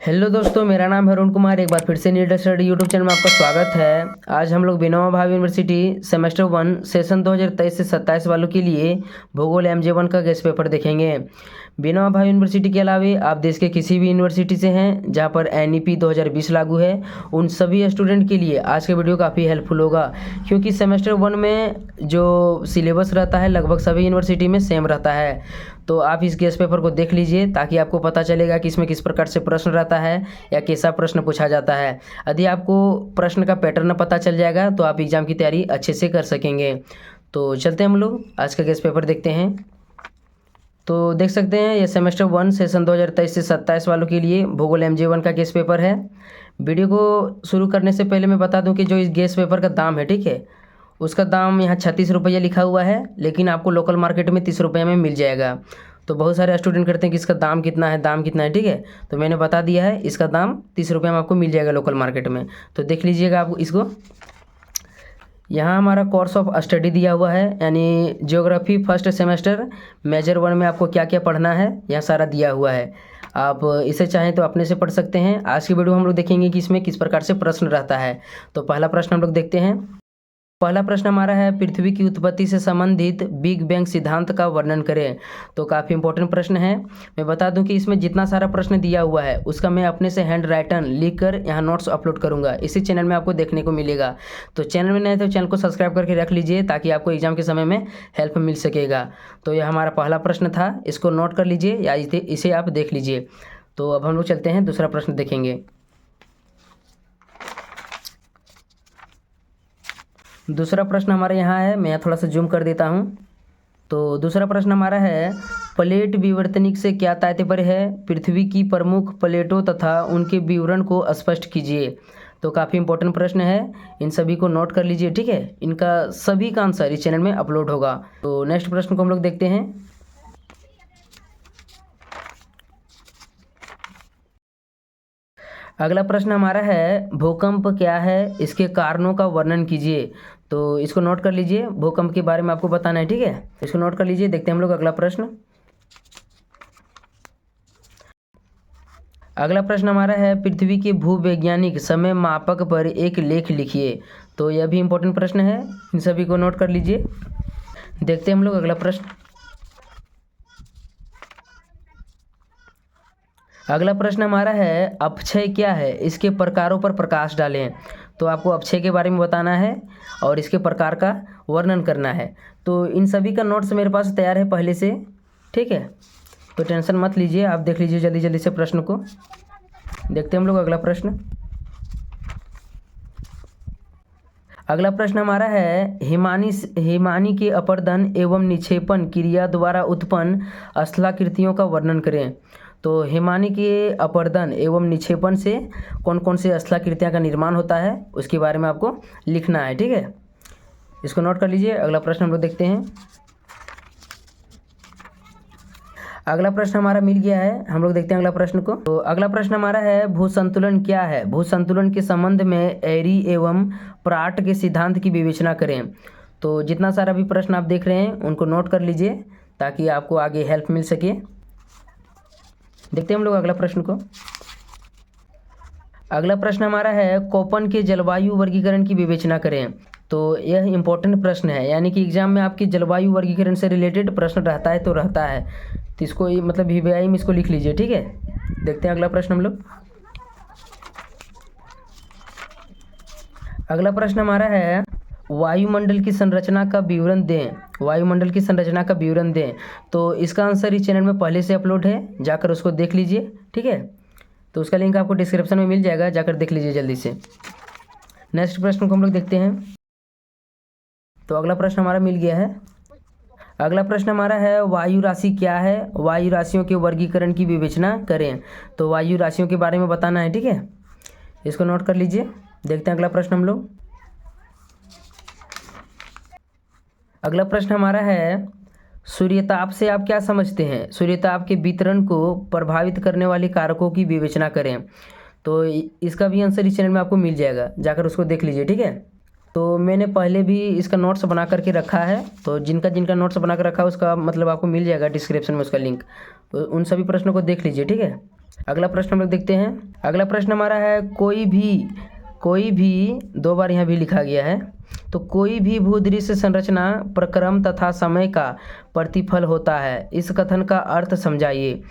Hello दोस्तों, मेरा नाम है अरुण कुमार। एक बार फिर से नीट स्टडी यूट्यूब चैनल में आपका स्वागत है। आज हम लोग Vinoba Bhave university semester 1 session 2023 से 27 वालों के लिए भूगोल MJ1 का गेस्ट पेपर देखेंगे। विनोबा भावे यूनिवर्सिटी के अलावा आप देश के किसी भी यूनिवर्सिटी से हैं जहां पर NEP 2020 लागू है, उन सभी स्टूडेंट के लिए आज का वीडियो काफ़ी हेल्पफुल होगा, क्योंकि सेमेस्टर 1 में जो सिलेबस रहता है लगभग सभी यूनिवर्सिटी में सेम रहता है। तो आप इस गेस्ट पेपर को देख लीजिए ताकि आपको पता चलेगा कि इसमें किस प्रकार से प्रश्न रहता है या कैसा प्रश्न पूछा जाता है। यदि आपको प्रश्न का पैटर्न पता चल जाएगा तो आप एग्ज़ाम की तैयारी अच्छे से कर सकेंगे। तो चलते हैं हम लोग आज का गेस्ट पेपर देखते हैं। तो देख सकते हैं ये सेमेस्टर 1 सेशन 2023 से 27 वालों के लिए भूगोल MJ1 का गेस्ट पेपर है। वीडियो को शुरू करने से पहले मैं बता दूं कि जो इस गेस्ट पेपर का दाम है, ठीक है, उसका दाम यहाँ 36 रुपये लिखा हुआ है, लेकिन आपको लोकल मार्केट में 30 रुपये में मिल जाएगा। तो बहुत सारे स्टूडेंट करते हैं कि इसका दाम कितना है, दाम कितना है, ठीक है, तो मैंने बता दिया है इसका दाम 30 रुपये में आपको मिल जाएगा लोकल मार्केट में। तो देख लीजिएगा आप इसको। यहाँ हमारा कोर्स ऑफ स्टडी दिया हुआ है, यानी ज्योग्राफी फर्स्ट सेमेस्टर मेजर 1 में आपको क्या क्या पढ़ना है यह सारा दिया हुआ है। आप इसे चाहें तो अपने से पढ़ सकते हैं। आज की वीडियो हम लोग देखेंगे कि इसमें किस प्रकार से प्रश्न रहता है। तो पहला प्रश्न हम लोग देखते हैं। पहला प्रश्न हमारा है, पृथ्वी की उत्पत्ति से संबंधित बिग बैंग सिद्धांत का वर्णन करें। तो काफ़ी इंपॉर्टेंट प्रश्न है। मैं बता दूं कि इसमें जितना सारा प्रश्न दिया हुआ है उसका मैं अपने से हैंड राइटन लिख कर यहाँ नोट्स अपलोड करूंगा, इसी चैनल में आपको देखने को मिलेगा। तो चैनल में नए तो चैनल को सब्सक्राइब करके रख लीजिए ताकि आपको एग्जाम के समय में हेल्प मिल सकेगा। तो यह हमारा पहला प्रश्न था, इसको नोट कर लीजिए या इसे आप देख लीजिए। तो अब हम लोग चलते हैं, दूसरा प्रश्न देखेंगे। दूसरा प्रश्न हमारे यहाँ है, मैं थोड़ा सा जूम कर देता हूँ। तो दूसरा प्रश्न हमारा है, प्लेट विवर्तनिक से क्या तात्पर्य है? पृथ्वी की प्रमुख प्लेटों तथा उनके विवरण को स्पष्ट कीजिए। तो काफ़ी इंपॉर्टेंट प्रश्न है, इन सभी को नोट कर लीजिए, ठीक है। इनका सभी का आंसर इस चैनल में अपलोड होगा। तो नेक्स्ट प्रश्न को हम लोग देखते हैं। अगला प्रश्न हमारा है, भूकंप क्या है, इसके कारणों का वर्णन कीजिए। तो इसको नोट कर लीजिए, भूकंप के बारे में आपको बताना है, ठीक है। इसको नोट कर लीजिए। देखते हैं हम लोग अगला प्रश्न। अगला प्रश्न हमारा है, पृथ्वी के भूवैज्ञानिक समय मापक पर एक लेख लिखिए। तो यह भी इंपॉर्टेंट प्रश्न है, इन सभी को नोट कर लीजिए। देखते हैं हम लोग अगला प्रश्न। अगला प्रश्न हमारा है, अपक्षय क्या है, इसके प्रकारों पर प्रकाश डालें। तो आपको अपक्षय के बारे में बताना है और इसके प्रकार का वर्णन करना है। तो इन सभी का नोट्स मेरे पास तैयार है पहले से, ठीक है। तो टेंशन मत लीजिए, आप देख लीजिए जल्दी जल्दी से प्रश्न को। देखते हैं हम लोग अगला प्रश्न। अगला प्रश्न हमारा है, हिमानी के अपर्दन एवं निक्षेपण क्रिया द्वारा उत्पन्न स्थलाकृतियों का वर्णन करें। तो हिमानी के अपर्दन एवं निक्षेपण से कौन कौन से स्थलाकृतियाँ का निर्माण होता है उसके बारे में आपको लिखना है, ठीक है। इसको नोट कर लीजिए। अगला प्रश्न हम लोग देखते हैं। अगला प्रश्न हमारा मिल गया है, हम लोग देखते हैं अगला प्रश्न को। तो अगला प्रश्न हमारा है, भूसंतुलन क्या है? भूसंतुलन के संबंध में एरी एवं प्राट के सिद्धांत की विवेचना करें। तो जितना सारा भी प्रश्न आप देख रहे हैं उनको नोट कर लीजिए ताकि आपको आगे हेल्प मिल सके। देखते हैं हम लोग अगला प्रश्न को। अगला प्रश्न हमारा है, कोपन के जलवायु वर्गीकरण की विवेचना करें। तो यह इंपॉर्टेंट प्रश्न है, यानी कि एग्जाम में आपकी जलवायु वर्गीकरण से रिलेटेड प्रश्न रहता है तो रहता है। तो इसको मतलब VVI में इसको लिख लीजिए, ठीक है। देखते हैं अगला प्रश्न हम लोग। अगला प्रश्न हमारा है, वायुमंडल की संरचना का विवरण दें। वायुमंडल की संरचना का विवरण दें। तो इसका आंसर इस चैनल में पहले से अपलोड है, जाकर उसको देख लीजिए, ठीक है। तो उसका लिंक आपको डिस्क्रिप्शन में मिल जाएगा, जाकर देख लीजिए जल्दी से। नेक्स्ट प्रश्न को हम लोग देखते हैं। तो अगला प्रश्न हमारा मिल गया है। अगला प्रश्न हमारा है, वायु राशि क्या है? वायु राशियों के वर्गीकरण की विवेचना करें। तो वायु राशियों के बारे में बताना है, ठीक है। इसको नोट कर लीजिए। देखते हैं अगला प्रश्न हम लोग। अगला प्रश्न हमारा है, सूर्यताप से आप क्या समझते हैं? सूर्यताप के वितरण को प्रभावित करने वाले कारकों की विवेचना करें। तो इसका भी आंसर इस चैनल में आपको मिल जाएगा, जाकर उसको देख लीजिए, ठीक है। तो मैंने पहले भी इसका नोट्स बना करके रखा है, तो जिनका नोट्स बना कर रखा है उसका मतलब आपको मिल जाएगा डिस्क्रिप्शन में उसका लिंक। तो उन सभी प्रश्नों को देख लीजिए, ठीक है। अगला प्रश्न हम लोग देखते हैं। अगला प्रश्न हमारा है कोई भी 2 बार यहाँ भी लिखा गया है। तो कोई भी भूदृश्य संरचना प्रक्रम तथा समय का प्रतिफल होता है, इस कथन का अर्थ समझाइए।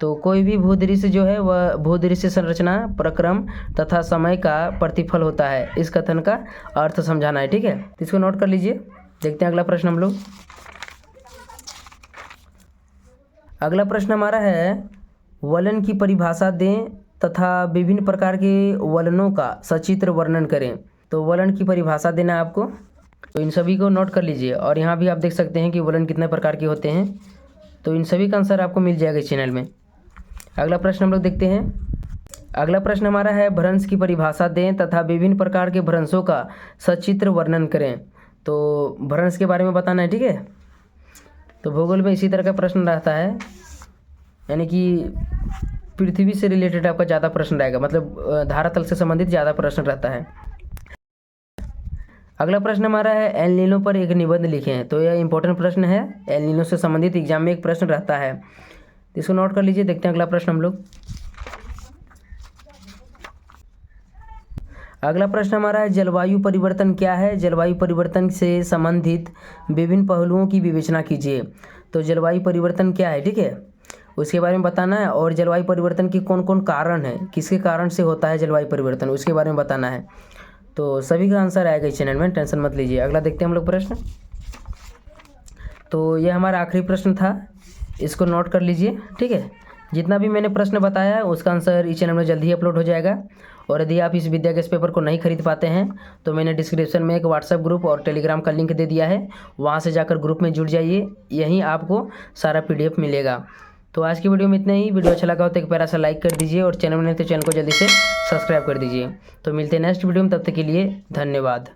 तो कोई भी भूदृश्य जो है वह भूदृश्य संरचना प्रक्रम तथा समय का प्रतिफल होता है, इस कथन का अर्थ समझाना है। ठीक है, तो इसको नोट कर लीजिए। देखते हैं अगला प्रश्न हम लोग। अगला प्रश्न हमारा है वलन की परिभाषा दें तथा विभिन्न प्रकार के वलनों का सचित्र वर्णन करें। तो वलन की परिभाषा देना है आपको, तो इन सभी को नोट कर लीजिए। और यहाँ भी आप देख सकते हैं कि वलन कितने प्रकार के होते हैं, तो इन सभी का आंसर आपको मिल जाएगा इस चैनल में। अगला प्रश्न हम लोग देखते हैं। अगला प्रश्न हमारा है भ्रंश की परिभाषा दें तथा विभिन्न प्रकार के भ्रंशों का सचित्र वर्णन करें। तो भ्रंश के बारे में बताना है। ठीक है, तो भूगोल में इसी तरह का प्रश्न रहता है, यानी कि पृथ्वी से रिलेटेड आपका ज़्यादा प्रश्न रहेगा, मतलब धरातल से संबंधित ज़्यादा प्रश्न रहता है। अगला प्रश्न हमारा है एल नीनो पर एक निबंध लिखें। तो यह इंपॉर्टेंट प्रश्न है, एल नीनो से संबंधित एग्जाम में एक प्रश्न रहता है, तो इसको नोट कर लीजिए। देखते हैं अगला प्रश्न हम लोग। अगला प्रश्न हमारा है जलवायु परिवर्तन क्या है? जलवायु परिवर्तन से संबंधित विभिन्न पहलुओं की विवेचना कीजिए। तो जलवायु परिवर्तन क्या है, ठीक है, उसके बारे में बताना है। और जलवायु परिवर्तन के कौन कौन कारण है, किसके कारण से होता है जलवायु परिवर्तन, उसके बारे में बताना है। तो सभी का आंसर आएगा इस चैनल में, टेंशन मत लीजिए। अगला देखते हैं हम लोग प्रश्न। तो यह हमारा आखिरी प्रश्न था, इसको नोट कर लीजिए। ठीक है, जितना भी मैंने प्रश्न बताया है उसका आंसर इस चैनल में जल्दी ही अपलोड हो जाएगा। और यदि आप इस विद्या गैस पेपर को नहीं खरीद पाते हैं तो मैंने डिस्क्रिप्शन में एक व्हाट्सएप ग्रुप और टेलीग्राम का लिंक दे दिया है, वहाँ से जाकर ग्रुप में जुड़ जाइए, यहीं आपको सारा PDF मिलेगा। तो आज की वीडियो में इतना ही। वीडियो अच्छा लगा हो तो एक प्यारा सा लाइक कर दीजिए और चैनल में नहीं तो चैनल को जल्दी से सब्सक्राइब कर दीजिए। तो मिलते हैं नेक्स्ट वीडियो में, तब तक के लिए धन्यवाद।